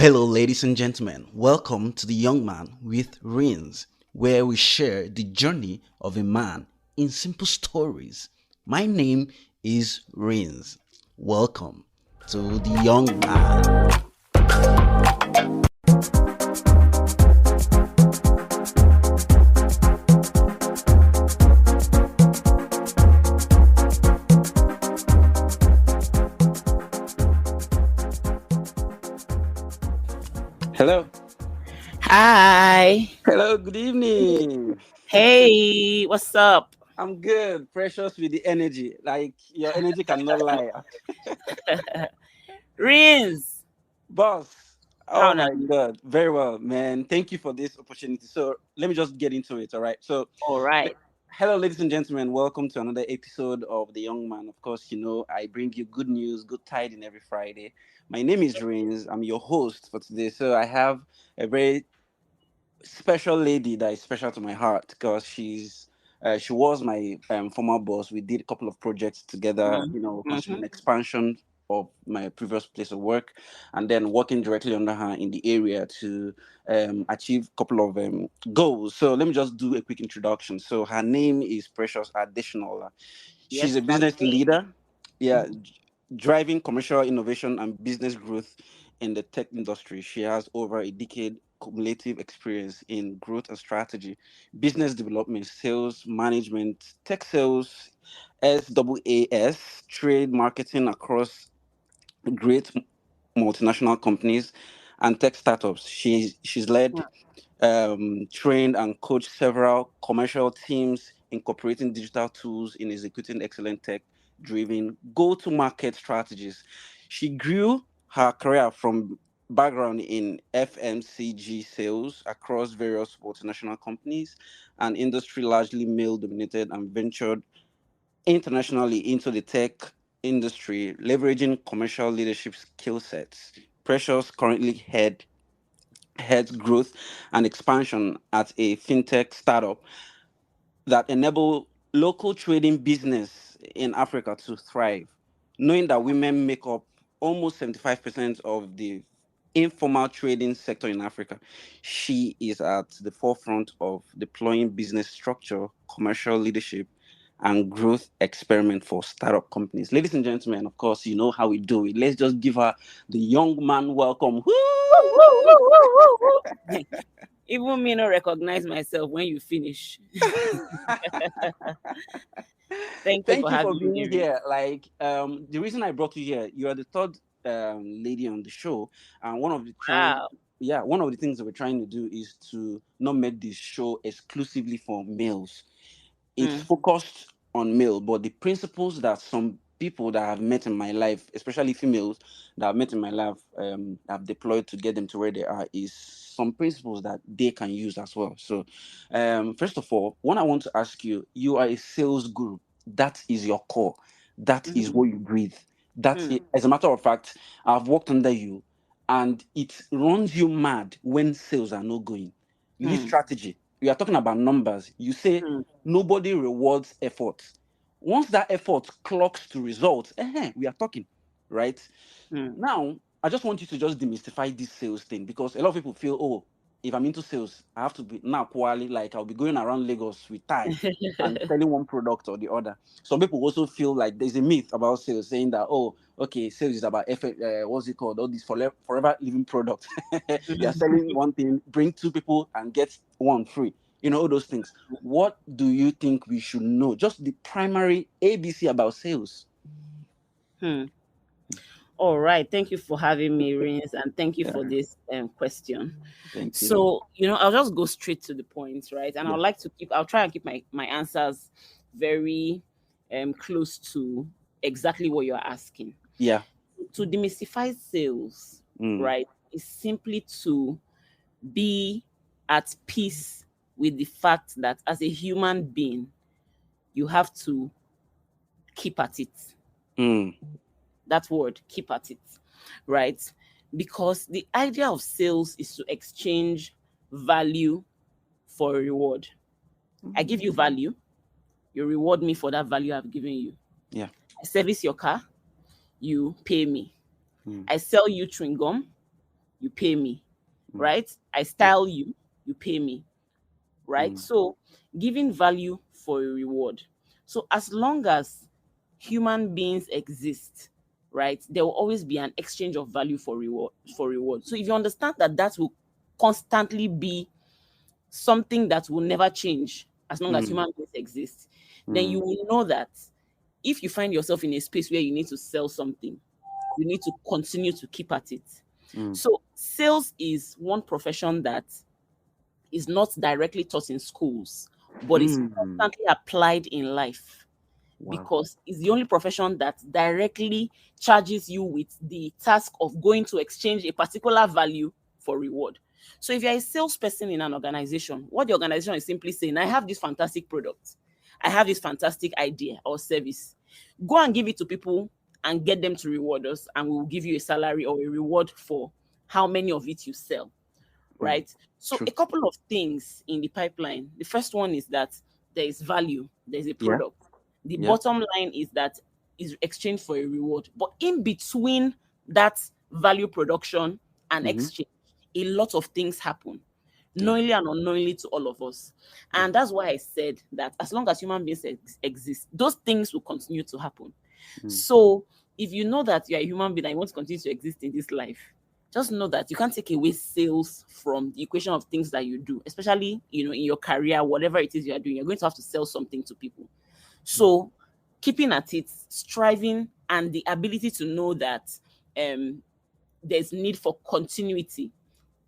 Hello, ladies and gentlemen. Welcome to The Young Man with Rins, where we share the journey of a man in simple stories. My name is Rins. Welcome to The Young Man. Hello. Hi. Hello, good evening. Hey, what's up? I'm good. Precious with the energy. Like your energy cannot lie. Rins. Boss. How Oh now? my god. Very well, man. Thank you for this opportunity. So let me just get into it. All right. So All le- right. hello, ladies and gentlemen. Welcome to another episode of The Young Man. Of course, I bring you good news, good tiding every Friday. My name is Rins. I'm your host for today. So I have a very special lady that is special to my heart because she was my former boss. We did a couple of projects together, Mm-hmm. concerning expansion of my previous place of work, and then working directly under her in the area to achieve a couple of goals. So let me just do a quick introduction. So her name is Precious Adesina. She's Yes, a that's business me. leader. Yeah, driving commercial innovation and business growth in the tech industry. She has over a decade cumulative experience in growth and strategy, business development, sales management, tech sales, SaaS, trade marketing across great multinational companies and tech startups. She's led, trained, and coached several commercial teams incorporating digital tools in executing excellent tech driven go to market strategies. She grew her career from background in FMCG sales across various multinational companies and industry largely male dominated and ventured internationally into the tech industry, leveraging commercial leadership skill sets. Precious currently heads growth and expansion at a fintech startup that enable local trading business in Africa to thrive, knowing that women make up almost 75% of the informal trading sector in Africa. She is at the forefront of deploying business structure, commercial leadership, and growth experiment for startup companies. Ladies and gentlemen, of course, you know how we do it. Let's just give her the young man welcome. Woo, woo, Woo! woo, woo, woo, woo. Even me not recognize myself when you finish. Thank you Thank for you for having being me, Rins. here. Like, the reason I brought you here, you are the third lady on the show, and Wow. one of the things that we're trying to do is to not make this show exclusively for males. It's Mm, focused on male, but the principles that some people that I've met in my life, especially females that I've met in my life, have deployed to get them to where they are, is some principles that they can use as well. So, first of all, what I want to ask you, you are a sales guru. That is your core. That is mm-hmm, what you breathe. That's mm, it. As a matter of fact, I've worked under you, and it runs you mad when sales are not going. You need mm, strategy. We are talking about numbers. You say mm, nobody rewards effort. Once that effort clocks to results, we are talking, right? mm. Now, I just want you to just demystify this sales thing because a lot of people feel, oh, if I'm into sales, I have to be now quality, like I'll be going around Lagos with tie and selling one product or the other. Some people also feel like there's a myth about sales saying that, oh, okay, sales is about what's it called? All these forever living products. You're selling one thing, bring two people and get one free. All those things. What do you think we should know? Just the primary ABC about sales. Hmm. All right. Thank you for having me, Rins, and thank you for Yeah, this question. thank you. So, I'll just go straight to the point, right? And Yeah, I'll try and keep my answers very close to exactly what you're asking. yeah. To demystify sales, Mm, right, is simply to be at peace with the fact that as a human being, you have to keep at it. mm, That word, keep at it, right? Because the idea of sales is to exchange value for a reward. I give you value, you reward me for that value I've given you. yeah. I service your car, you pay me. Mm, I sell you chewing gum, you pay me, right? I style you, you pay me, right? So giving value for a reward. So as long as human beings exist, right, there will always be an exchange of value for reward. So if you understand that that will constantly be something that will never change as long as human beings exist, then you will know that if you find yourself in a space where you need to sell something, you need to continue to keep at it. So sales is one profession that is not directly taught in schools, but is constantly applied in life, because it's the only profession that directly charges you with the task of going to exchange a particular value for reward. So if you're a salesperson in an organization, what the organization is simply saying, I have this fantastic product, I have this fantastic idea or service. Go and give it to people and get them to reward us, and we will give you a salary or a reward for how many of it you sell. Right? So a couple of things in the pipeline. The first one is that there is value, there's a product. The bottom line is that is exchanged for a reward. But in between that value production and exchange, a lot of things happen, knowingly and unknowingly to all of us. And that's why I said that as long as human beings exist, those things will continue to happen. So if you know that you're a human being and you want to continue to exist in this life, just know that you can't take away sales from the equation of things that you do, especially, in your career, whatever it is you are doing, you're going to have to sell something to people. So keeping at it, striving, and the ability to know that there's need for continuity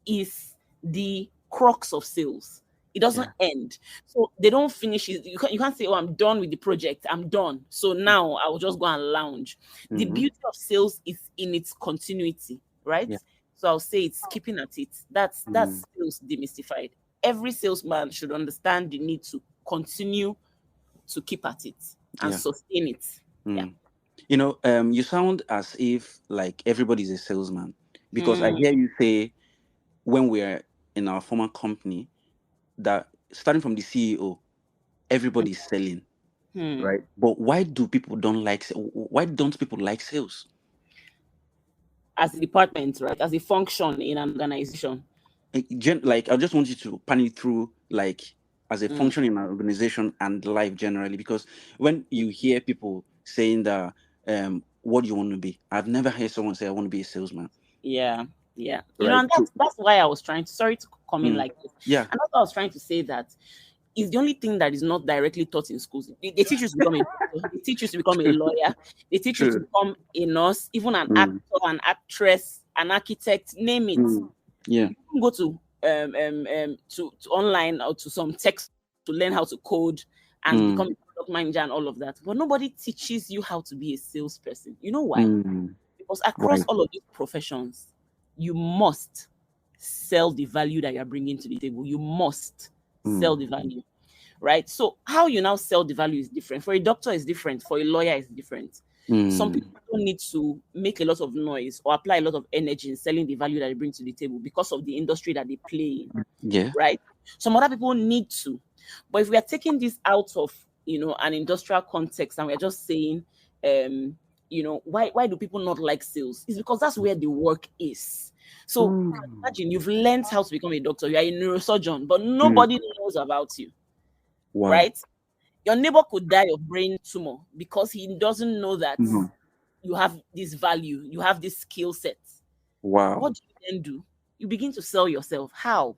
is the crux of sales. It doesn't end. So they don't finish it. You can't say, oh, I'm done with the project. I'm done. So now I will just go and lounge. The beauty of sales is in its continuity, right? So I'll say it's keeping at it. That's sales demystified. Every salesman should understand the need to continue to keep at it and sustain it. You sound as if like everybody's a salesman, because I hear you say, when we're in our former company, that starting from the CEO, everybody's selling, right? But why don't people like sales? As a department, right? As a function in an organization. Like, I just want you to pan it through, like, as a function in an organization and life generally, because when you hear people saying that, what do you want to be? I've never heard someone say, I want to be a salesman. Yeah. Right. And that's why I was trying to, sorry to come in like this. And that's why I was trying to say that is the only thing that is not directly taught in schools. They teach you to become a doctor, they teach you to become a lawyer, they teach you to become a nurse, even an actor, an actress, an architect, name it. You can go to online or to some text to learn how to code and become a product manager and all of that. But nobody teaches you how to be a salesperson. You know why? Because across all of these professions, you must sell the value that you're bringing to the table. You must sell the value, right? So how you now sell the value is different. For a doctor, it's different. For a lawyer, it's different. Some people don't need to make a lot of noise or apply a lot of energy in selling the value that they bring to the table because of the industry that they play in, right? Some other people need to. But if we are taking this out of, an industrial context and we're just saying, why do people not like sales? It's because that's where the work is. So imagine you've learned how to become a doctor. You are a neurosurgeon, but nobody knows about you, right? Your neighbor could die of brain tumor because he doesn't know that you have this value, you have this skill set. What do you then do? You begin to sell yourself. How?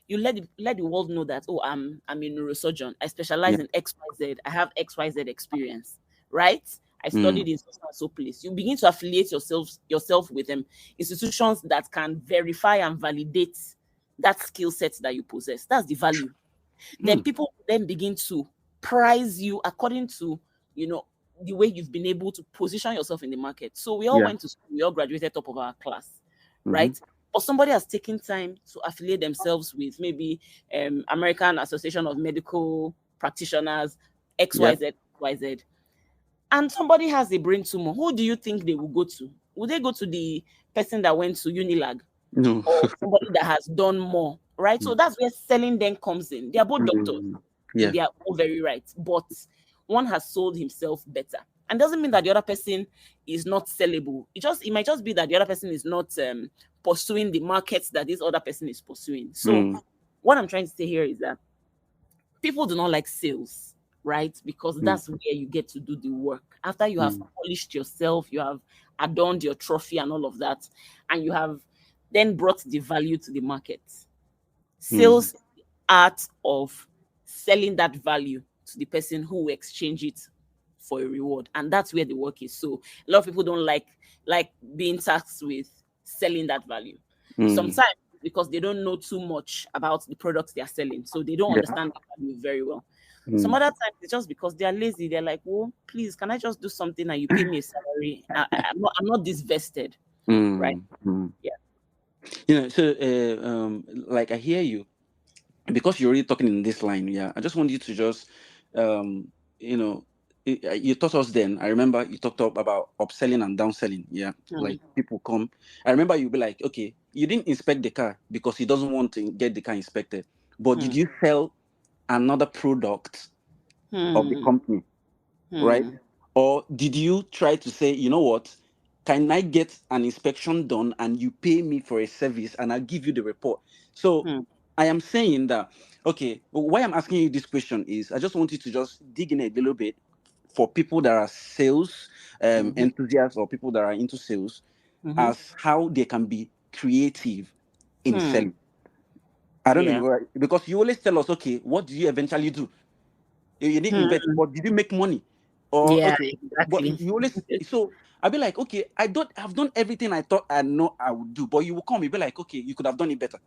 You let the world know that, oh, I'm a neurosurgeon. I specialize in XYZ. I have XYZ experience, right? I studied in so place. You begin to affiliate yourself with institutions that can verify and validate that skill set that you possess. That's the value. Then people then begin to prize you according to, the way you've been able to position yourself in the market. So we all went to school, we all graduated top of our class, right? But somebody has taken time to affiliate themselves with maybe American Association of Medical Practitioners, XYZ, YZ. And somebody has a brain tumor. Who do you think they will go to? Will they go to the person that went to Unilag? No. Or somebody that has done more, right? So that's where selling then comes in. They are both doctors. They are all very right. But one has sold himself better. And doesn't mean that the other person is not sellable. It might just be that the other person is not pursuing the markets that this other person is pursuing. So what I'm trying to say here is that people do not like sales, right? Because that's where you get to do the work. After you have polished yourself, you have adorned your trophy and all of that, and you have then brought the value to the market. Sales art of selling that value to the person who will exchange it for a reward, and that's where the work is. So a lot of people don't like being tasked with selling that value. Sometimes because they don't know too much about the products they are selling, so they don't understand the value very well. Some other times it's just because they are lazy. They're like, "Oh, please, can I just do something and you pay me a salary? I'm not this vested, right?" Yeah. So like I hear you, because you're already talking in this line. I just want you to just um you know you taught us then. I remember you talked about upselling and downselling. Like people come, I remember you'll be like, okay, you didn't inspect the car because he doesn't want to get the car inspected, but did you sell another product of the company, right? Or did you try to say, you know what, can I get an inspection done and you pay me for a service and I'll give you the report? So I am saying that, okay, why I'm asking you this question is I just want you to just dig in a little bit for people that are sales enthusiasts or people that are into sales, as how they can be creative in selling. I don't know, right? Because you always tell us, okay, what do you eventually do? You didn't invest, but did you make money? Or Yeah, okay, but exactly. you always, so I'll be like, okay, I've done everything I thought I know I would do, but you will come, you'll be like, okay, you could have done it better.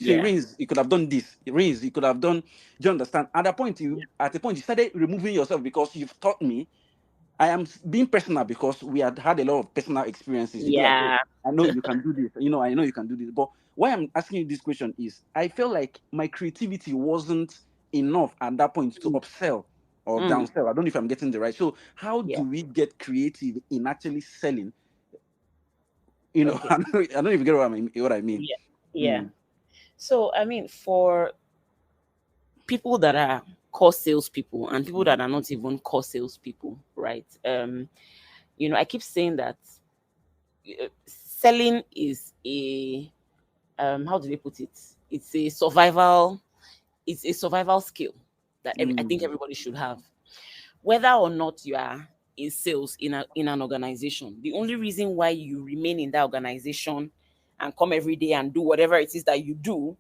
So Yeah. Rins, you could have done this. Rins, you could have done. Do you understand? At the point you started removing yourself because you've taught me. I am being personal because we had a lot of personal experiences. You'd be like, oh, Yeah. I know you can do this. I know you can do this. But why I'm asking you this question is I feel like my creativity wasn't enough at that point to upsell or downsell. I don't know if I'm getting the right. So how Yeah. do we get creative in actually selling? Okay. I don't even get what I mean. What I mean. Yeah. Yeah. So I mean, for people that are core salespeople and people that are not even core salespeople, right? I keep saying that selling is a how do they put it? It's a survival. It's a survival skill that I think everybody should have, whether or not you are in sales in an organization. The only reason why you remain in that organization and come every day and do whatever it is that you do,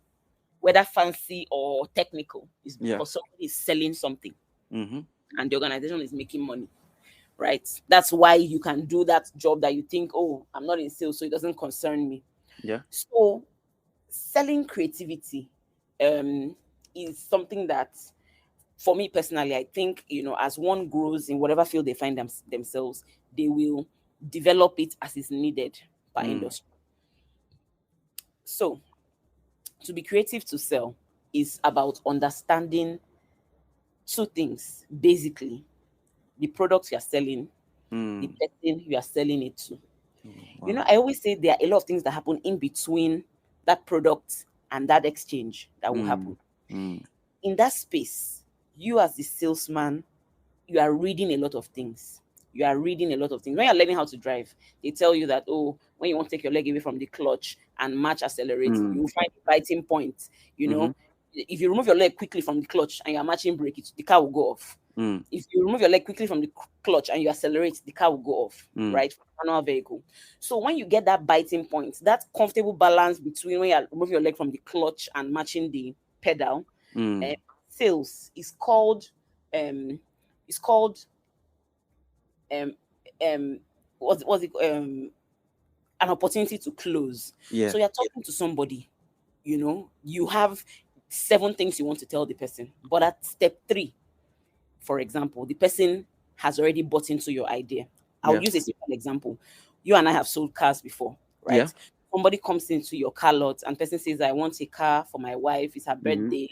whether fancy or technical, is because somebody is selling something and the organization is making money, right? That's why you can do that job that you think, oh, I'm not in sales, so it doesn't concern me. So selling creativity is something that, for me personally, I think, as one grows in whatever field they find themselves, they will develop it as is needed by industry. So to be creative to sell is about understanding two things, basically: the product you are selling, the person you are selling it to. Wow. I always say there are a lot of things that happen in between that product and that exchange that will happen. In that space, you as the salesman, you are reading a lot of things. You are reading a lot of things. When you're learning how to drive, they tell you that, oh, when you want to take your leg away from the clutch and match accelerate, you will find a biting point. If you remove your leg quickly from the clutch and you're matching brake, the car will go off. If you remove your leg quickly from the clutch and you accelerate, the car will go off, right? Manual vehicle. So when you get that biting point, that comfortable balance between when you remove your leg from the clutch and matching the pedal, sales is called um it's called um what's it an opportunity to close. So you're talking to somebody, you have 7 things you want to tell the person, but at step 3, for example, the person has already bought into your idea. I'll use a simple example. You and I have sold cars before, right? Somebody comes into your car lot and person says, I want a car for my wife, it's her birthday,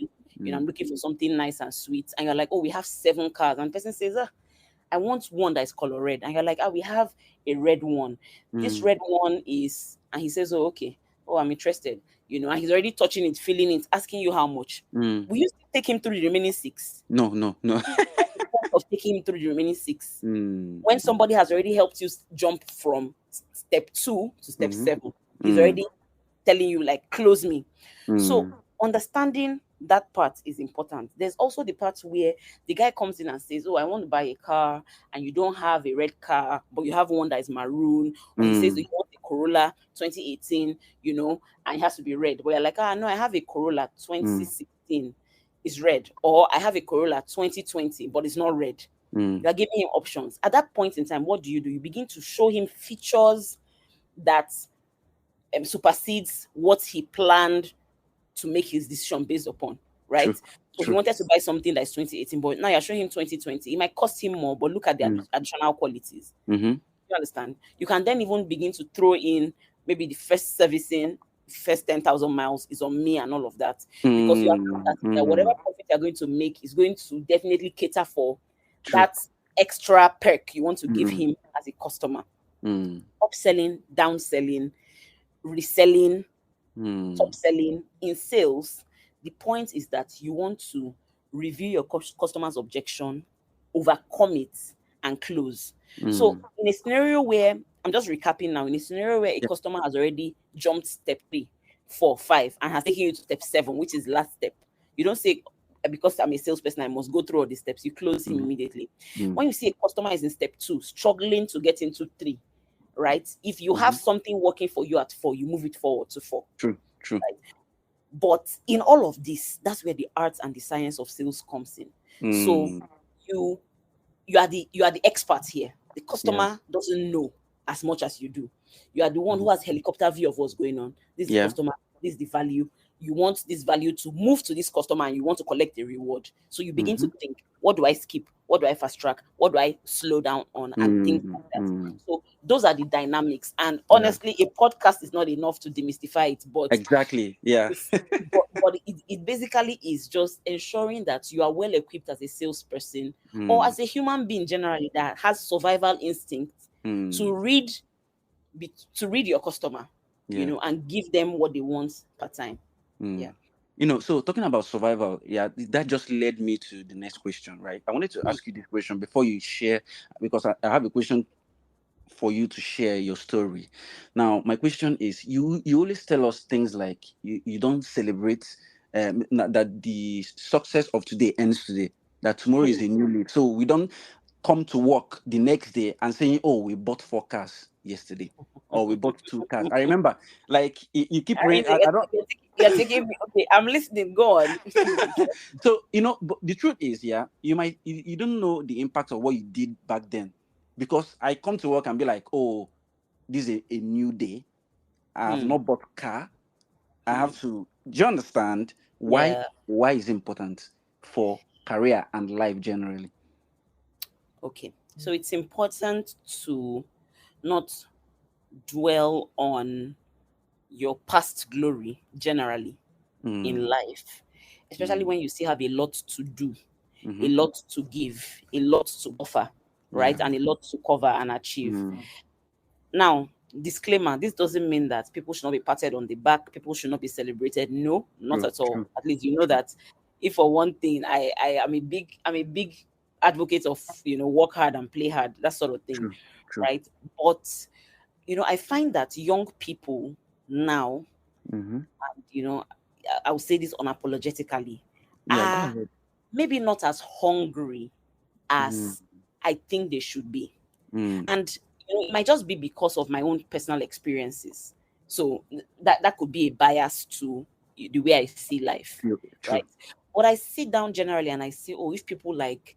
I'm looking for something nice and sweet. And you're like, oh, we have 7 cars. And the person says, I want one that is color red. And you're like, we have a red one. This red one is, and he says, oh, okay. Oh, I'm interested. And he's already touching it, feeling it, asking you how much. Will you still take him through the remaining 6? No. point of taking him through the remaining 6? Mm. When somebody has already helped you jump from step 2 to step Mhm. 7, he's Mm. already telling you, like, close me. So Mm. understanding that part is important. There's also the part where the guy comes in and says, oh, I want to buy a car, and you don't have a red car, but you have one that is maroon, or he says Mm. you want a Corolla 2018, and it has to be red. But you're like, no, I have a Corolla Mm. 2016, it's red, or I have a Corolla 2020, but it's not red. Mm. You are giving him options. At that point in time, what do? You begin to show him features that supersedes what he planned to make his decision based upon, right? True. So he True. wanted to buy something that's 2018, but now you're showing him 2020. It might cost him more, but look at the Mm. additional qualities. Mm-hmm. You understand? You can then even begin to throw in maybe the first servicing, first 10,000 miles is on me and all of that. Because you Mm. are that whatever Mm. profit you're going to make is going to definitely cater for True. that extra perk you want to give Mm. him as a customer. Mm. Upselling, downselling, reselling, top Mm. selling in sales. The point is that you want to review your customer's objection, overcome it, and close. So Mm. in a scenario where, I'm just recapping now, in a scenario where a Yeah. customer has already jumped step 3, 4, 5, and has taken you to step 7, which is the last step, you don't say, because I'm a salesperson, I must go through all these steps. You close him Mm. immediately. Mm. When you see a customer is in step 2, struggling to get into 3, right? If you have Mhm. something working for you at 4, you move it forward to 4. True. True. Right? But in all of this, that's where the art and the science of sales comes in. So Mm. you you are the expert here. The Yeah. customer doesn't know as much as you do. You are the one who has helicopter view of what's going on. This is the Yeah. customer, this is the value. You want this value to move to this customer, and you want to collect the reward. So you begin to Mhm. think, what do I skip? What do I fast track? What do I slow down on? And things Mm. like that. Mm. So those are the dynamics. And Yeah. honestly, a podcast is not enough to demystify it, but Exactly. Yeah. it basically is just ensuring that you are well equipped as a salesperson or Mm. as a human being generally that has survival instinct to Mm. read to read your customer, Yeah. and give them what they want per time. Yeah. Mm. So talking about survival, yeah, that just led me to the next question, right? I wanted to Mm. ask you this question before you share, because I have a question for you to share your story. Now, my question is, you always tell us things like you don't celebrate that the success of today ends today, that tomorrow is a new leaf. So we don't come to work the next day and saying, oh, we bought 4 cars yesterday, or we bought 2 cars. I remember, like, you keep You're, I don't. you're taking me. Okay, I'm listening. Go on. So but the truth is, yeah, you don't know the impact of what you did back then, because I come to work and be like, oh, this is a new day. I have Hmm. not bought car. I Hmm. have to. Do you understand why? Yeah. Why is important for career and life generally? Okay. So it's important to not dwell on your past glory generally in Mm. life, especially Mm. when you still have a lot to do, a Mm-hmm. lot to give, a lot to offer, right? Yeah. And a lot to cover and achieve. Mm. Now, disclaimer, this doesn't mean that people should not be patted on the back, people should not be celebrated. No, not True. at all. True. At least you know True. that if for one thing, I'm a big advocate of work hard and play hard, that sort of thing, True. True. right? But I find that young people now, Mm-hmm. I will say this unapologetically, Yeah. Go are ahead. maybe not as hungry Mm. as I think they should be. Mm. And it might just be because of my own personal experiences. So that could be a bias to the way I see life, True. right? True. But I sit down generally and I say, oh, if people like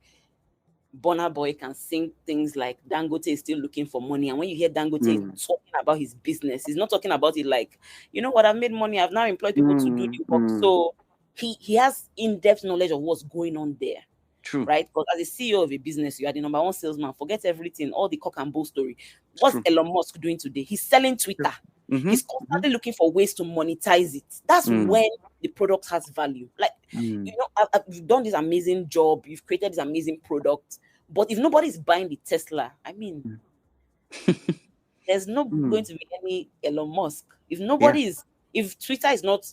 Burna Boy can sing things like Dangote is still looking for money. And when you hear Dangote Mm. talking about his business, he's not talking about it like, you know what, I've made money, I've now employed people to do Mm. the work. Mm. So he has in-depth knowledge of what's going on there, True. right? Because as a CEO of a business, you are the number one salesman. Forget everything, all the cock and bull story. It's What's true. Elon Musk doing today? He's selling True. Twitter. Mm-hmm. He's constantly looking for ways to monetize it. That's Mm. when the product has value. Like, Mm. you've done this amazing job, you've created this amazing product, but if nobody's buying the Tesla, I mean, Mm. there's not going Mm. to be any Elon Musk. Yeah. If Twitter is not,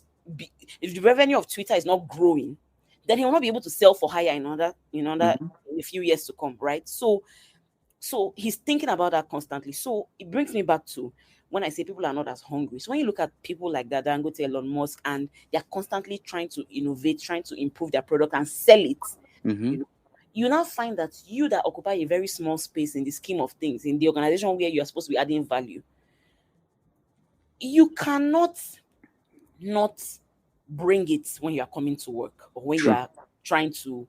if the revenue of Twitter is not growing, then he will not be able to sell for higher in other Mm-hmm. a few years to come, right? So he's thinking about that constantly. So it brings me back to when I say people are not as hungry. So when you look at people like that, Dangote, Elon Musk, and they're constantly trying to innovate, trying to improve their product and sell it, Mm-hmm. you know, you now find that you that occupy a very small space in the scheme of things, in the organization where you are supposed to be adding value, you cannot not bring it when you are coming to work or when you True. are trying to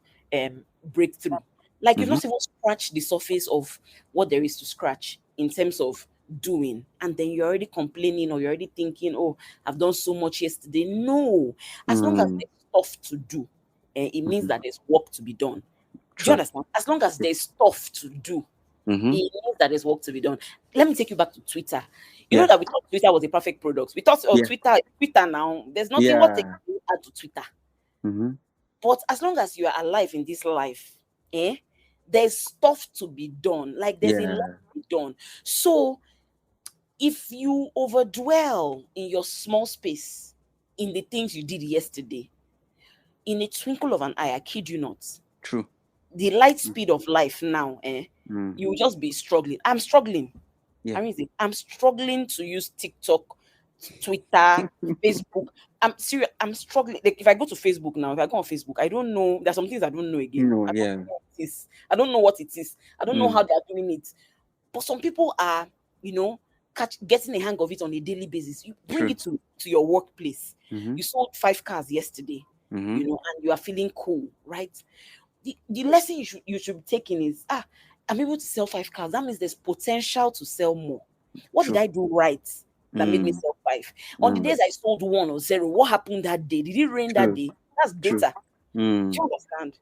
break through. Like you've Mm-hmm. not even scratched the surface of what there is to scratch in terms of doing, and then you're already complaining or you're already thinking, "Oh, I've done so much yesterday." No, as long as Mm. there's stuff to do, it means Mm-hmm. that there's work to be done. Do you True. understand? As long as there's stuff to do, Mm-hmm. it means that there's work to be done. Let me take you back to Twitter. You know Yeah. that we thought Twitter was a perfect product. We thought, oh, Yeah. Twitter now, there's nothing what they Yeah. can add to Twitter. Mm-hmm. But as long as you are alive in this life, there's stuff to be done. Like there's a lot Yeah. to be done. So if you overdwell in your small space, in the things you did yesterday, in a twinkle of an eye, I kid you not, True. the light speed of life now, Mm. you will just be struggling. I'm struggling. Yeah. I mean, I'm struggling to use TikTok, Twitter, Facebook. I'm serious. I'm struggling. Like if I go to Facebook now, if I go on Facebook, I don't know. There's some things I don't know again. No. I don't Yeah. know what it is. I don't know what it is. I don't know Mm. how they are doing it. But some people are, getting a hang of it on a daily basis. You bring True. it to your workplace. Mm-hmm. You sold 5 cars yesterday, Mm-hmm. and you are feeling cool, right? The lesson you should be taking is I'm able to sell 5 cars. That means there's potential to sell more. What did True. I do right that made me Mm. sell 5? On the Mm. days I sold 1 or 0, what happened that day? Did it rain that True. day? That's True. data. Do Mm. you understand?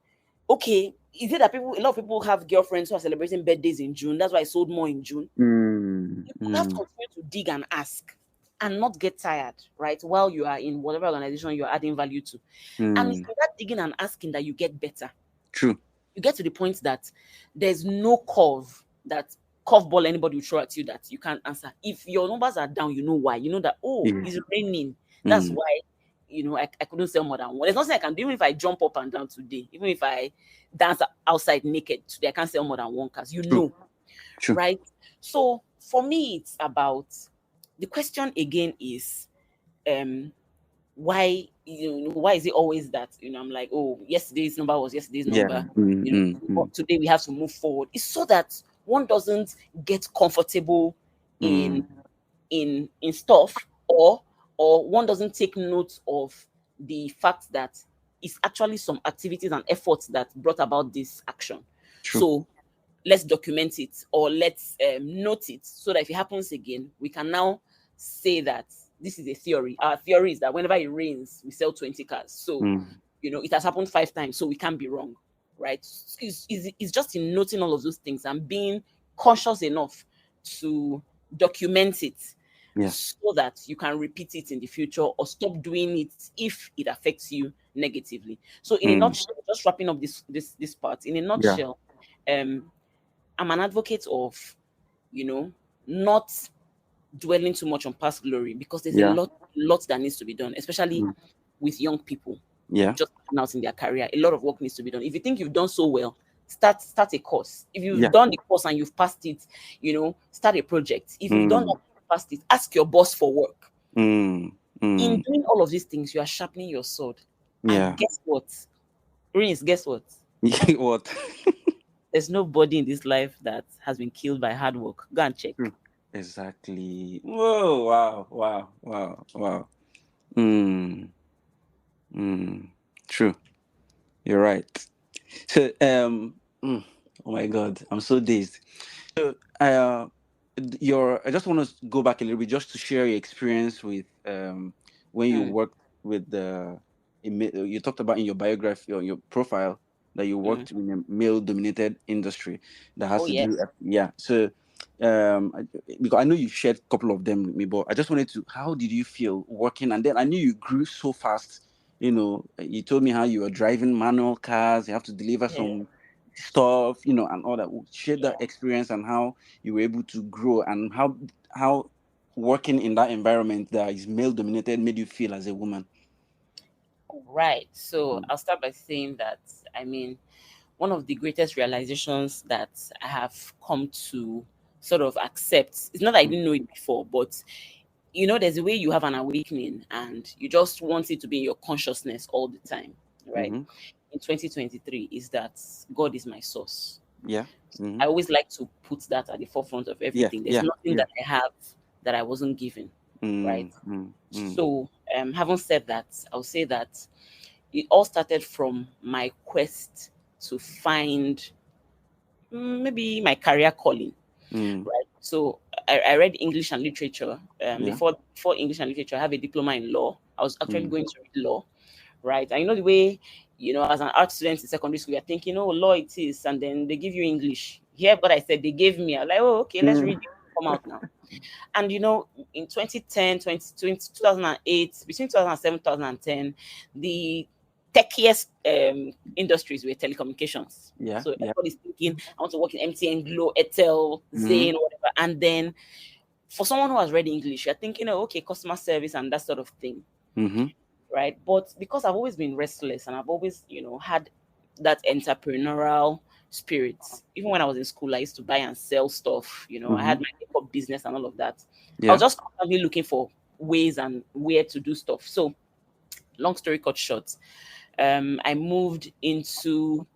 Okay, is it that a lot of people have girlfriends who are celebrating birthdays in June? That's why I sold more in June. Mm. You have to Mm. continue to dig and ask and not get tired, right? While you are in whatever organization you're adding value to. And it's Mm. in that digging and asking that you get better. True. You get to the point that there's no curveball anybody will throw at you that you can't answer. If your numbers are down, you know why. You know that, oh, Yeah. it's raining. That's Mm. why, I couldn't sell more than one. There's nothing I can do. Even if I jump up and down today, even if I dance outside naked today, I can't sell more than one cars. True. True. Right? So for me, it's about the question again is why is it always that I'm like, oh, yesterday's number was yesterday's Yeah. number, Mm. Mm. but Mm. today we have to move forward. It's so that one doesn't get comfortable in Mm. in stuff, or one doesn't take note of the fact that it's actually some activities and efforts that brought about this action. True. So let's document it, or let's note it, so that if it happens again, we can now say that this is a theory. Our theory is that whenever it rains, we sell 20 cars. So, Mm. it has happened 5 times, so we can't be wrong, right? It's just in noting all of those things and being conscious enough to document it, Yeah. so that you can repeat it in the future or stop doing it if it affects you negatively. So, in a Mm. nutshell, just wrapping up this part, in a Yeah. nutshell, I'm an advocate of, not dwelling too much on past glory, because there's a Yeah. lot that needs to be done, especially Mm. with young people Yeah. just starting out in their career. A lot of work needs to be done. If you think you've done so well, start a course. If you've Yeah. done the course and you've passed it, start a project. If you've done Mm. that and passed it, ask your boss for work. Mm. In Mm. doing all of these things, you are sharpening your sword. Yeah. And guess what? Rins, guess what? What? There's nobody in this life that has been killed by hard work. Go and check. True. Exactly. Whoa! Wow! Wow! Wow! Wow! Mm. Mm. True. You're right. So, oh my God, I'm so dazed. So, I just want to go back a little bit just to share your experience with when you Mm, worked with you talked about in your biography or your profile that you mm. worked in a male-dominated industry that has Oh, to do, yes. yeah. So, because I know you shared a couple of them with me, but I just wanted to, how did you feel working? And then I knew you grew so fast. You told me how you were driving manual cars. You have to deliver Yeah. some stuff, and all that. Share Yeah. that experience and how you were able to grow, and how working in that environment that is male dominated made you feel as a woman. Right. So Mm. I'll start by saying that, I mean, one of the greatest realizations that I have come to sort of accept. It's not that I didn't know it before, but there's a way you have an awakening and you just want it to be in your consciousness all the time, right? Mm-hmm. In 2023 is that God is my source. Yeah. I Mm-hmm. always like to put that at the forefront of Yeah. everything. There's Yeah. nothing Yeah. that I have that I wasn't given, right? Mm-hmm. So, having said that, I'll say that it all started from my quest to find maybe my career calling, Mm. right? So I read English and literature. Yeah. Before English and literature, I have a diploma in law. I was actually Mm. going to read law, right? And the way, as an art student in secondary school, you're thinking, oh, law it is, and then they give you English. Hear what I said, they gave me. I was like, oh, okay, let's Mm. read it. Come out now. And in 2010, 2020, 2008, between 2007 2010, the techiest industries were telecommunications. Yeah. So Yeah. everybody's thinking, I want to work in MTN, Glow, Etel, Mm-hmm. Zain, whatever. And then for someone who has read English, you're thinking, oh, okay, customer service and that sort of thing, Mm-hmm. right? But because I've always been restless and I've always, had that entrepreneurial spirit. Even when I was in school, I used to buy and sell stuff. I Mm-hmm. had my makeup business and all of that. I was Yeah. just constantly looking for ways and where to do stuff. So, long story cut short, I moved into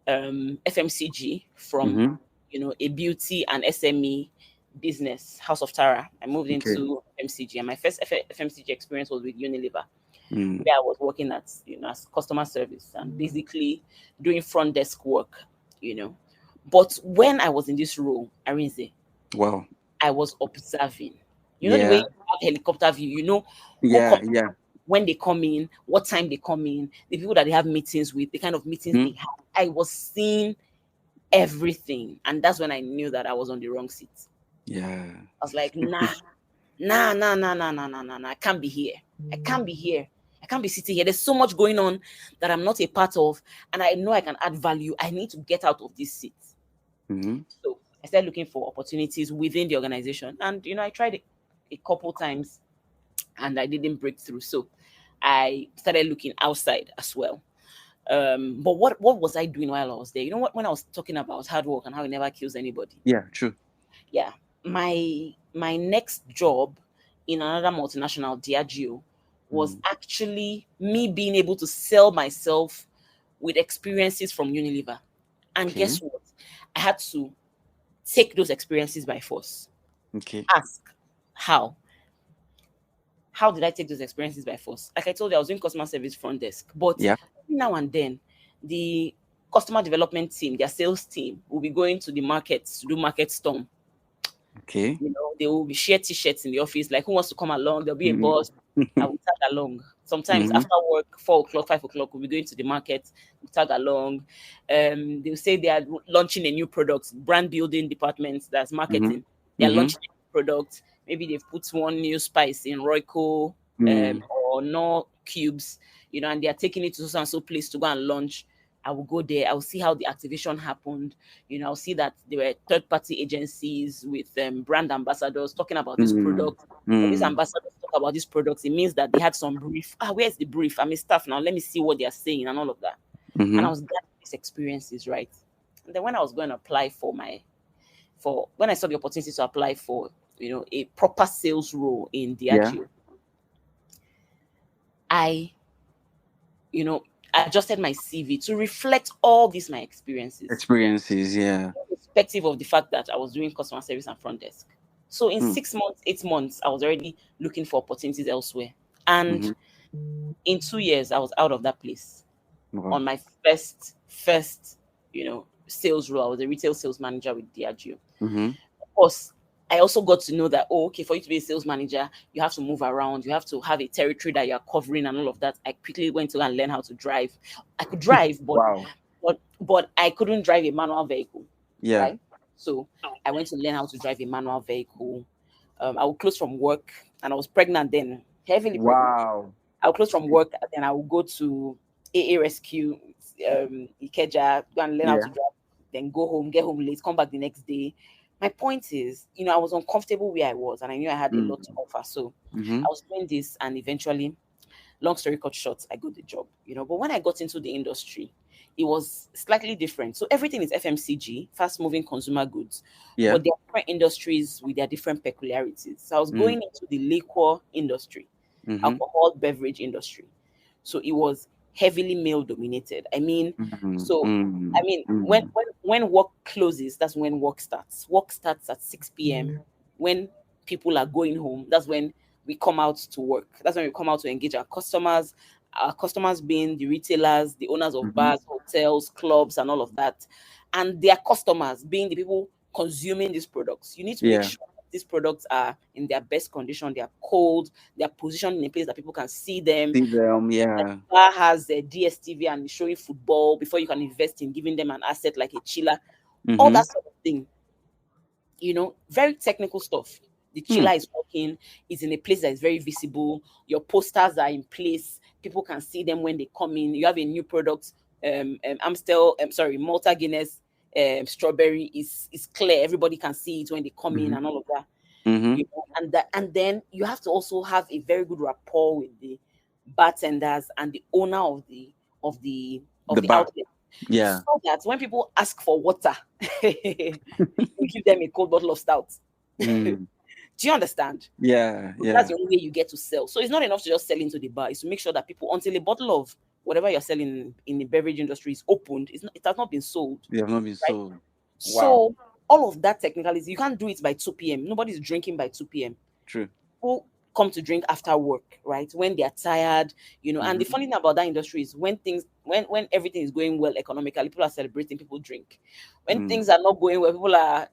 FMCG from Mm-hmm. a beauty and SME business, House of Tara. I moved Okay. into FMCG, and my first FMCG experience was with Unilever, Mm. where I was working at, as customer service and basically doing front desk work, you know. But when I was in this role, Arinze, Wow. I was observing. The way Yeah. you have helicopter view, who Yeah. come, Yeah. when they come in, what time they come in, the people that they have meetings with, the kind of meetings they Mm. have. I was seeing everything. And that's when I knew that I was on the wrong seat. Yeah. I was like, nah, nah, nah, nah, nah, nah, nah, nah, nah. I can't be here. I can't be here. I can't be sitting here. There's so much going on that I'm not a part of, and I know I can add value. I need to get out of this seat. Mm-hmm. So I started looking for opportunities within the organization, and I tried it a couple times, and I didn't break through. So I started looking outside as well. But what was I doing while I was there? When I was talking about hard work and how it never kills anybody. Yeah. True. Yeah, my next job in another multinational, Diageo, was Mm. actually me being able to sell myself with experiences from Unilever. And Okay. guess what? I had to take those experiences by force. Okay. Ask how. How did I take those experiences by force? Like I told you, I was doing customer service front desk, but Yeah. every now and then, the customer development team, their sales team, will be going to the markets to do market storm. Okay. They will be share t-shirts in the office, like who wants to come along? There'll be a Mm-hmm. boss. I will tag along. Sometimes Mm-hmm. after work, 4 o'clock, 5 o'clock, we'll be going to the market, we'll tag along. They'll say they are launching a new product, brand building department, that's Mm-hmm. marketing. They are Mm-hmm. launching a new product. Maybe they've put one new spice in Royco Mm. or no cubes, and they are taking it to so and so place to go and launch. I will go there. I will see how the activation happened. I'll see that there were third-party agencies with brand ambassadors talking about this Mm. product. When these Mm. ambassadors talk about these products, it means that they had some brief. Where's the brief? I'm a staff now. Let me see what they are saying and all of that. And Mm-hmm. I was getting these experiences, right? And then when I was going to apply when I saw the opportunity to apply for, a proper sales role in Yeah. Diageo, I, you know, adjusted my CV to reflect all these my experiences, Experiences. Yeah. irrespective of the fact that I was doing customer service and front desk. So in Mm. 6 months, 8 months, I was already looking for opportunities elsewhere. And Mm-hmm. in 2 years, I was out of that place Wow. on my first, sales role. I was a retail sales manager with Diageo. Mm-hmm. Of course, I also got to know that, okay, for you to be a sales manager, you have to move around, you have to have a territory that you're covering and all of that. I quickly went to and learn how to drive. I could drive, but Wow. but I couldn't drive a manual vehicle, Yeah. right? So I went to learn how to drive a manual vehicle. I would close from work, and I was pregnant then, heavily pregnant. Wow. I would close from work, and then I would go to AA Rescue, Ikeja, go and learn how to Yeah. drive, then go home, get home late, come back the next day. My point is, I was uncomfortable where I was, and I knew I had a Mm. lot to offer. So Mm-hmm. I was doing this, and eventually, long story cut short, I got the job. But when I got into the industry, it was slightly different. So everything is FMCG, fast moving consumer goods, Yeah. but there are different industries with their different peculiarities. So I was Mm. going into the liquor industry, Mm-hmm. alcohol beverage industry. So it was heavily male dominated. I mean, Mm. so I Mm. mean, Mm. when work closes, that's when work starts. Work starts at 6 p.m. When people are going home, that's when we come out to work. That's when we come out to engage our customers being the retailers, the owners of Mm-hmm. bars, hotels, clubs, and all of that, and their customers being the people consuming these products. You need to make Yeah. sure that these products are in their best condition, they are cold, they are positioned in a place that people can see them. See them. Yeah. Bar has a DSTV and is showing football before you can invest in giving them an asset like a chiller, all Mm-hmm. that sort of thing. Very technical stuff. The Hmm. chiller is working, it's in a place that is very visible. Your posters are in place, people can see them when they come in. You have a new product, Malta Guinness, strawberry is clear, everybody can see it when they come in Mm-hmm. and all of that. Mm-hmm. And then you have to also have a very good rapport with the bartenders and the owner of the of The the bar. outlet, Yeah. so that when people ask for water, you give them a cold bottle of stout. Mm. Do you understand? Yeah. That's Yeah. the only way you get to sell. So it's not enough to just sell into the bar. It's to make sure that people, until a bottle of whatever you're selling in the beverage industry is opened, it has not been sold, They have not been right? sold. Wow. So all of that technicalities, you can't do it by 2 p.m. Nobody's drinking by 2 p.m. True. People come to drink after work, right? When they are tired, And the Mm-hmm. funny thing about that industry is when everything is going well economically, people are celebrating, people drink. When Mm. things are not going well, people are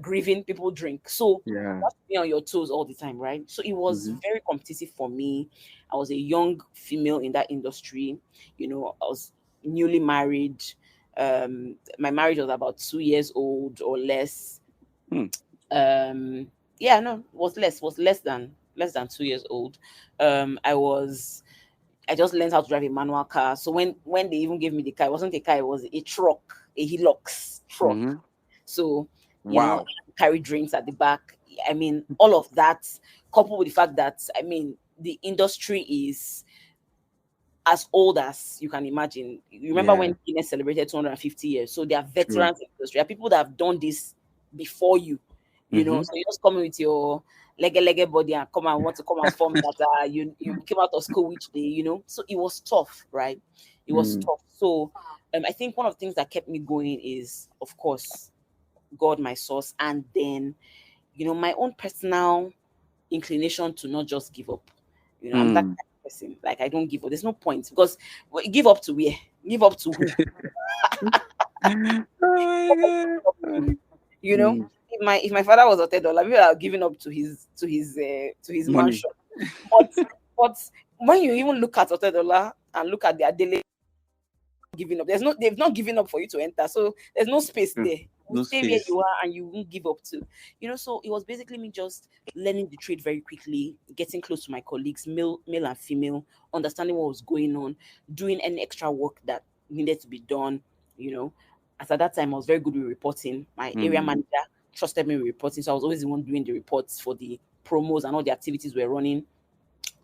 grieving, people drink. So Yeah. you have to be on your toes all the time, right? So it was Mm-hmm. very competitive for me. I was a young female in that industry. I was newly married. My marriage was about 2 years old or less. Hmm. Yeah, no, was less than 2 years old. I just learned how to drive a manual car. So when they even gave me the car, it wasn't a car, it was a truck, a Hilux Mm-hmm. truck. So Wow. carry drinks at the back. I mean, all of that, coupled with the fact that, I mean, the industry is as old as you can imagine. You remember Yeah. when Guinness celebrated 250 years? So they are True. veterans in the industry. There are people that have done this before you. Mm-hmm. So you just come in with your leg body and come and want to come and form that you came out of school which day. So it was tough, right? It was Mm. tough. So I think one of the things that kept me going is, of course, God, my source, and then my own personal inclination to not just give up. I'm that Mm. kind of person. Like, I don't give up. There's no point, because give up to where? Give up to who? Oh my Up to. God. You know, Mm. if my father was $10, maybe I'll giving up to his Money. mansion. But when you even look at $10 and look at their daily giving up, they've not given up for you to enter. So there's no space True. there. You No stay where space. you are and you won't give up to. So it was basically me just learning the trade very quickly, getting close to my colleagues, male and female, understanding what was going on, doing any extra work that needed to be done. you know as at that time, I was very good with reporting. My area Mm. manager trusted me with reporting, so I was always the one doing the reports for the promos and all the activities we're running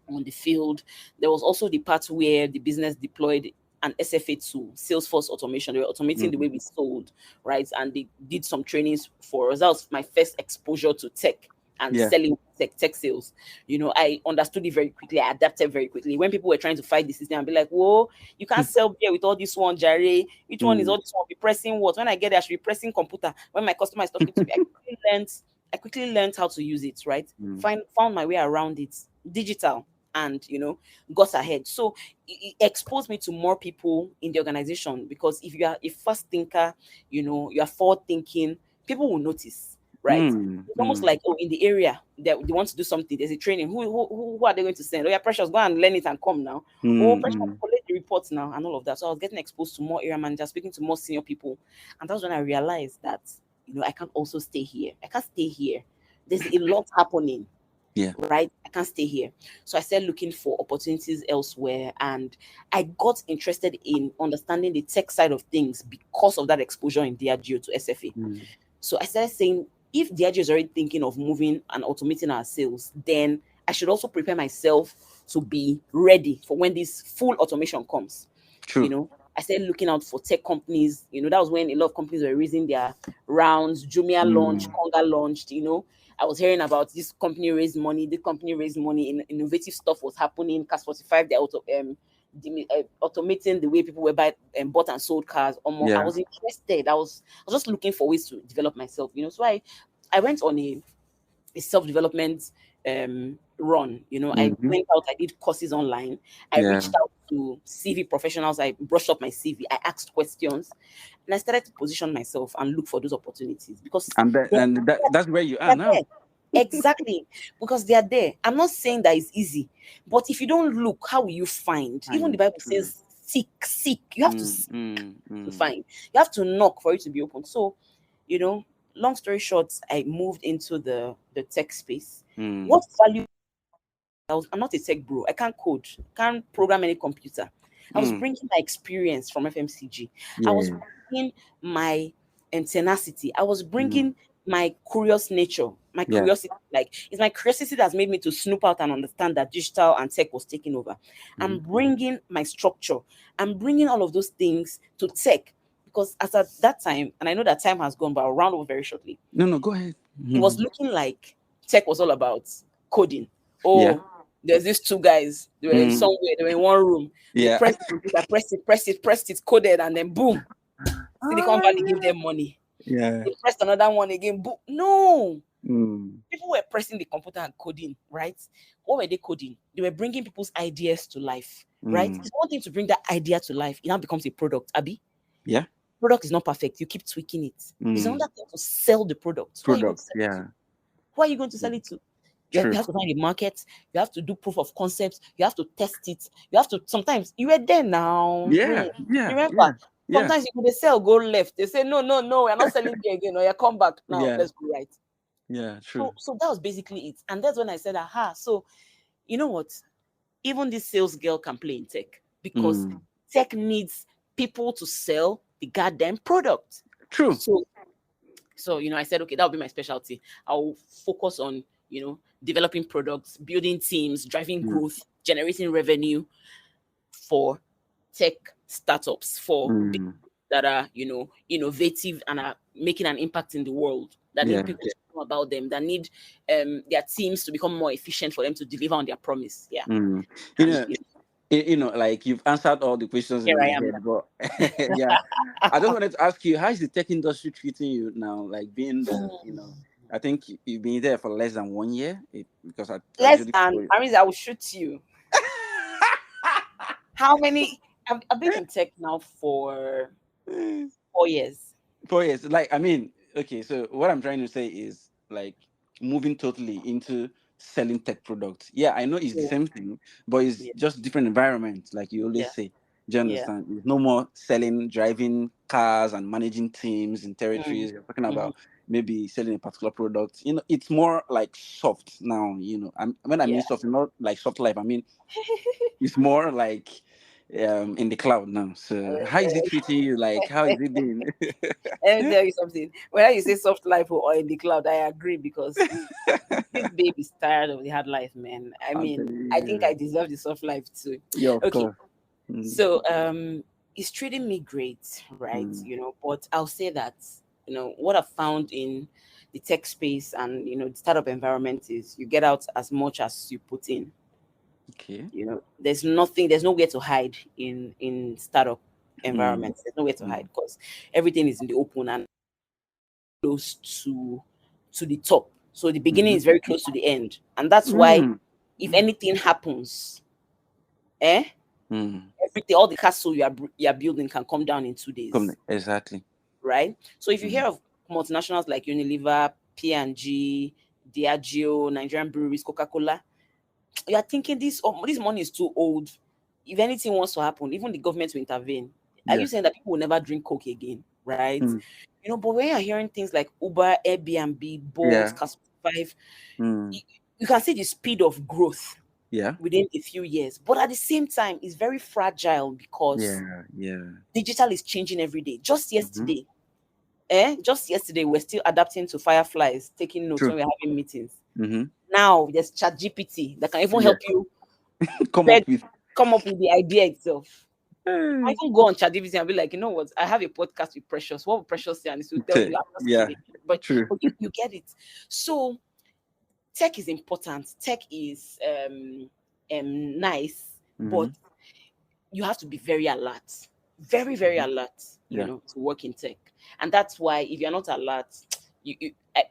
on the field. There was also the part where the business deployed an SFA tool, Salesforce automation. They were automating the Mm. way we sold, right? And they did some trainings for us. That was my first exposure to tech and Yeah. selling tech sales. I understood it very quickly. I adapted very quickly. When people were trying to fight the system, I'd be like, whoa, you can't sell beer with all this one, Jare. Which one is Mm. all this one? Be pressing what? When I get there, I should be pressing computer. When my customer is talking to me, I quickly learned how to use it, right? Mm. Found my way around it, digital, and got ahead. So it exposed me to more people in the organization, because if you are a fast thinker, you are forward thinking, people will notice, right? Mm. It's almost Mm. like, oh, in the area that they want to do something, there's a training. Who are they going to send? Oh, yeah, Precious, go and learn it and come now. Oh, Mm. Precious, Mm. collect the reports now, and all of that. So I was getting exposed to more area managers, speaking to more senior people, and that's when I realized that I can't also stay here. I can't stay here. There's a lot happening, Yeah. right? I can't stay here. So I started looking for opportunities elsewhere, and I got interested in understanding the tech side of things because of that exposure in Diageo to SFA. Mm. So I started saying, if Diageo is already thinking of moving and automating our sales, then I should also prepare myself to be ready for when this full automation comes. True. I started looking out for tech companies. That was when a lot of companies were raising their rounds. Jumia launched, Konga launched. I was hearing about this company raised money. This company raised money. Innovative stuff was happening. Cars 45, they're automating the way people were bought and sold cars. I was interested. I was just looking for ways to develop myself. So I went on a self-development run. I went out, I did courses online, I reached out to CV professionals, I brushed up my CV, I asked questions, and I started to position myself and look for those opportunities because that's where you are now. Exactly, because they are there. I'm not saying that it's easy, but if you don't look, how will you find? Even the Bible says seek. You have to seek to find. You have to knock for it to be open. So, long story short, I moved into the tech space. What value? I'm not a tech bro. I can't code, can't program any computer. I was bringing my experience from FMCG. I was bringing my tenacity. I was bringing my curious nature, my curiosity. Like, it's my curiosity that's made me to snoop out and understand that digital and tech was taking over. I'm bringing my structure. I'm bringing all of those things to tech because as at that time, and I know that time has gone, but I'll round over very shortly. No, go ahead. It was looking like tech was all about coding. There's these two guys. They were somewhere. They were in one room. They pressed it, coded, and then boom. Silicon Valley gave them money. They pressed another one again. Boom. No. People were pressing the computer and coding, right? What were they coding? They were bringing people's ideas to life, right? It's one thing to bring that idea to life. It now becomes a product, Abby. Yeah. Product is not perfect. You keep tweaking it. It's another thing to sell the product. Who are you going to sell it to? You have to find a market. You have to do proof of concepts. You have to test it. You have to, sometimes you were there now. Remember? Sometimes you could sell, go left. They say, no, we're not selling there again. Or you come back. Now, let's go right. Yeah, true. So that was basically it. And that's when I said, aha. So, you know what? Even this sales girl can play in tech because tech needs people to sell the goddamn product. True. So, I said, okay, that'll be my specialty. I'll focus on, developing products, building teams, driving growth, generating revenue for tech startups, for that are, innovative and are making an impact in the world, that need people to know about them, that need their teams to become more efficient for them to deliver on their promise. Yeah. Like you've answered all the questions in my head, but I just wanted to ask you, how is the tech industry treating you now? Like being I think you've been there for less than 1 year. Because I will shoot you. How many? I've been in tech now for 4 years. 4 years. Like, okay, so what I'm trying to say is like moving totally into selling tech products. Yeah, I know it's the same thing, but it's just different environment, like you always say. Do you understand? It's no more driving cars and managing teams in territories. You're talking about maybe selling a particular product. It's more like soft now. When I mean soft, not like soft life. I mean it's more like in the cloud now. So how is it treating you? Like, how is it been? Let me tell you something. When you say soft life or in the cloud, I agree because this baby is tired of the hard life, man. I think I deserve the soft life too. Yeah, of course. So it's treating me great, right? But I'll say that what I've found in the tech space and the startup environment is you get out as much as you put in. Okay. There's nowhere to hide in startup environments. There's nowhere to hide because everything is in the open and close to the top. So the beginning is very close to the end, and that's why if anything happens, everything, all the castle you are building can come down in 2 days. Exactly. Right. So if you hear of multinationals like Unilever, P&G, Diageo, Nigerian Breweries, Coca-Cola, you are thinking this money is too old. If anything wants to happen, even the government will intervene. Are you saying that people will never drink Coke again? Right. But when you're hearing things like Uber, Airbnb, Bolt, Castle 5, you can see the speed of growth within a few years. But at the same time, it's very fragile because digital is changing every day. Just yesterday, we're still adapting to Fireflies, taking notes when we're having meetings. Now there's ChatGPT that can even help you come up with the idea itself. I can go on ChatGPT and be like, you know what? I have a podcast with Precious. What would Precious say? And it will tell you, Okay. I'm just Yeah, kidding. But, true. you get it. So tech is important. Tech is nice, Mm-hmm. but you have to be very alert, very, very alert, Yeah. to work in tech. And that's why if you're not alert,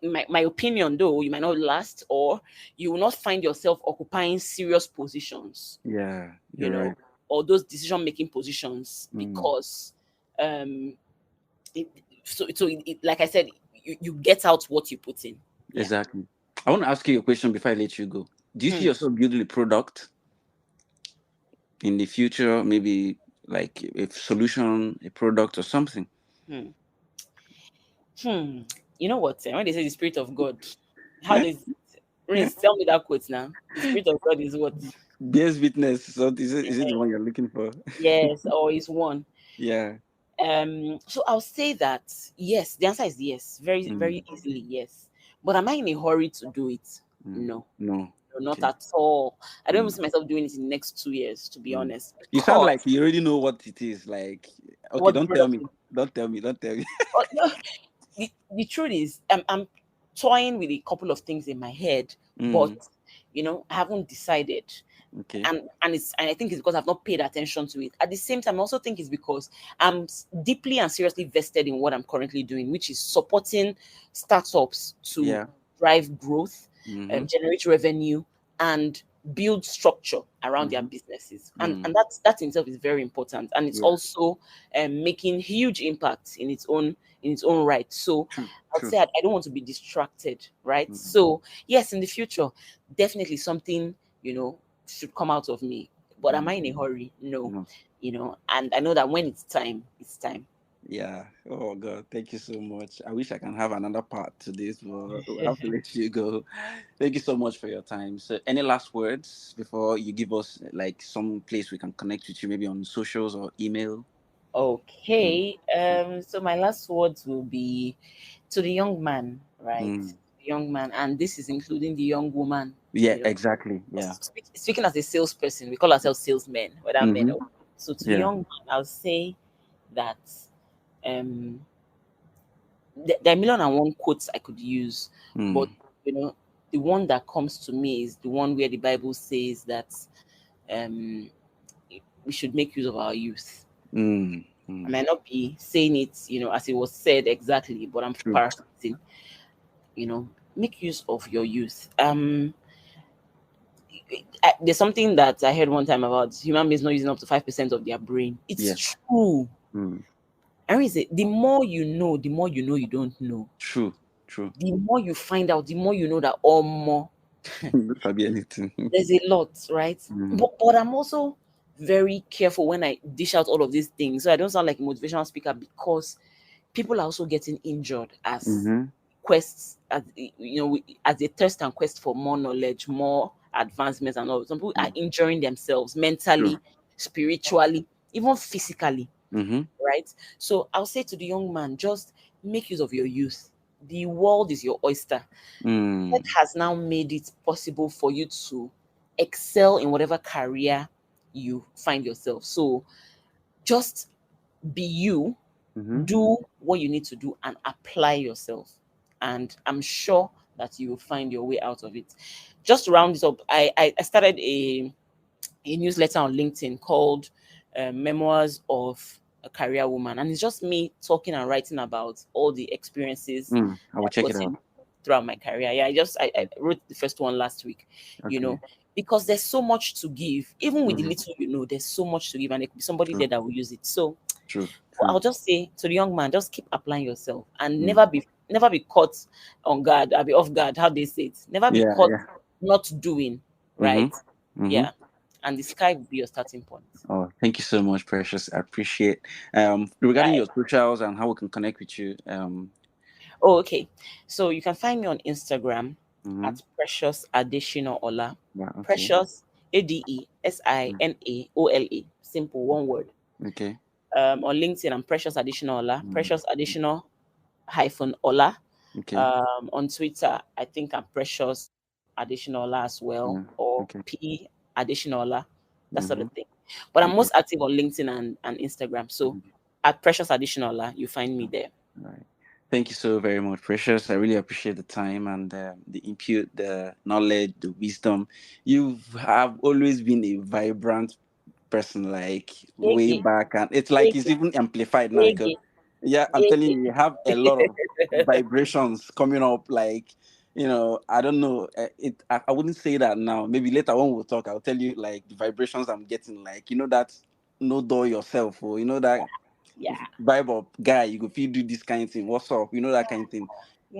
my opinion though, you might not last, or you will not find yourself occupying serious positions, Yeah, you you're right. know, or those decision making positions Mm. because um it, like I said, you get out what you put in. Yeah. Exactly. I want to ask you a question before I let you go. Do you see Hmm. yourself building a product in the future? Maybe like a solution, a product, or something? Hmm. Hmm. You know what? When they say the spirit of God, how does Prince tell me that quote now? The spirit of God is what? Bears witness. So is it the one you're looking for? Yes, or is one. Yeah. So I'll say that yes, the answer is yes, very, Mm, very easily, yes. But am I in a hurry to do it? mm. No, No. no, not Okay. at all. I don't even Mm, see myself doing it in the next 2 years, to be mm. honest. You sound Because like you already know what it is. Like, okay, what the don't tell product me. is. Don't tell me. Don't tell me. Oh, no, the truth is, I'm toying with a couple of things in my head, but Mm, I haven't decided. okay. And I think it's because I've not paid attention to it. At the same time, I also think it's because I'm deeply and seriously vested in what I'm currently doing, which is supporting startups to Yeah. drive growth, Mm-hmm. generate revenue, and build structure around their Mm-hmm. businesses. And Mm, and that in itself is very important. And it's yeah. also making huge impacts in its own right. So True. I'd True. say I don't want to be distracted, right? Mm, So yes, in the future, definitely something should come out of me. But am mm, I in a hurry? No. no. And I know that when it's time, it's time. Yeah. Oh God, thank you so much. I wish I can have another part to this, but we'll have to let you go. Thank you so much for your time. So, any last words before you give us like some place we can connect with you, maybe on socials or email? Mm, Okay. So my last words will be to the young man, right? mm. The young man, and this is including the young woman. Yeah, You know, exactly. Yeah. speaking as a salesperson, we call ourselves salesmen, whether men Mm-hmm. or women. So to the Yeah. young man, I'll say that um there are million and one quotes I could use, but Mm, the one that comes to me is the one where the Bible says that um, we should make use of our youth. mm, I mm. might not be saying it, as it was said exactly, but I'm True. paraphrasing. Make use of your youth. There's something that I heard one time about human beings not using up to 5% of their brain. It's Yeah. true. Mm. I mean, the more you know, the more you know you don't know. True. True. The more you find out, the more you know that all more. Not be anything. There's a lot, right? Mm. But I'm also very careful when I dish out all of these things. So I don't sound like a motivational speaker because people are also getting injured as Mm-hmm. quests, as they thirst and quest for more knowledge, more advancements, and all. Some people are Mm. injuring themselves True. mentally, spiritually, even physically, Mm-hmm. right? So I'll say to the young man, just make use of your youth. The world is your oyster. Tech Mm. has now made it possible for you to excel in whatever career you find yourself. So just be you, Mm-hmm. do what you need to do, and apply yourself. And I'm sure that you will find your way out of it. Just to round this up, I started a newsletter on LinkedIn called Memoirs of a Career Woman. And it's just me talking and writing about all the experiences Mm. I will I've check it out. gotten throughout my career. Yeah, I wrote the first one last week, you Okay. know, because there's so much to give. Even with the Mm. little there's so much to give, and there could be somebody True. there that will use it. So True. well, True. I'll just say to the young man, just keep applying yourself and Mm. never be caught on guard. I'll be off guard, how they say it. Never be Yeah. caught Yeah. not doing, Mm-hmm. right? Mm-hmm. Yeah. And the sky will be your starting point. Oh, thank you so much, Precious. I appreciate. Regarding Right. your socials and how we can connect with you. Oh, okay. So you can find me on Instagram Mm-hmm. at Precious Adesina Ola. Yeah. Okay. Precious Adesinaola. Simple, one word. Okay. On LinkedIn, I'm Precious Adesina Ola. Mm. Precious Adesina hyphen Ola. Okay. On Twitter, I think I'm Precious Adesina Ola as well, Yeah. or Okay. P Adesina Ola, that sort Mm-hmm. of thing. But I'm Okay. most active on LinkedIn and Instagram. So at Precious Additional, you find me there. All right. Thank you so very much, Precious. I really appreciate the time and the input, the knowledge, the wisdom. You have always been a vibrant person, like way Ege, back, and it's like it's ege, even amplified now because, ege, yeah, I'm telling ege. you, you have a lot of vibrations coming up. Like, I don't know. I wouldn't say that now. Maybe later when we'll talk, I'll tell you like the vibrations I'm getting. Like, that no door yourself, or that Yeah. vibe of guy, you go feel do this kind of thing. What's up? That kind of thing.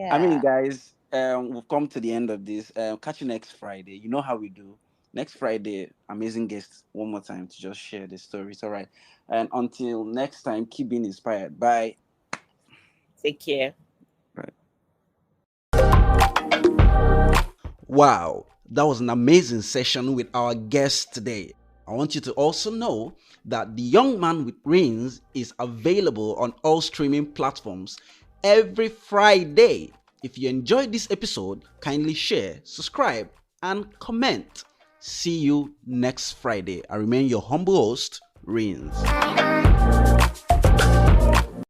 I mean, Yeah. guys, we've come to the end of this. Catch you next Friday. You know how we do. Next Friday, amazing guests one more time to just share the stories. All right. And until next time, keep being inspired. Bye. Take care. Bye. Wow, that was an amazing session with our guest today. I want you to also know that The Young Man with Rings is available on all streaming platforms every Friday. If you enjoyed this episode, kindly share, subscribe, and comment. See you next Friday. I remain your humble host, Rins.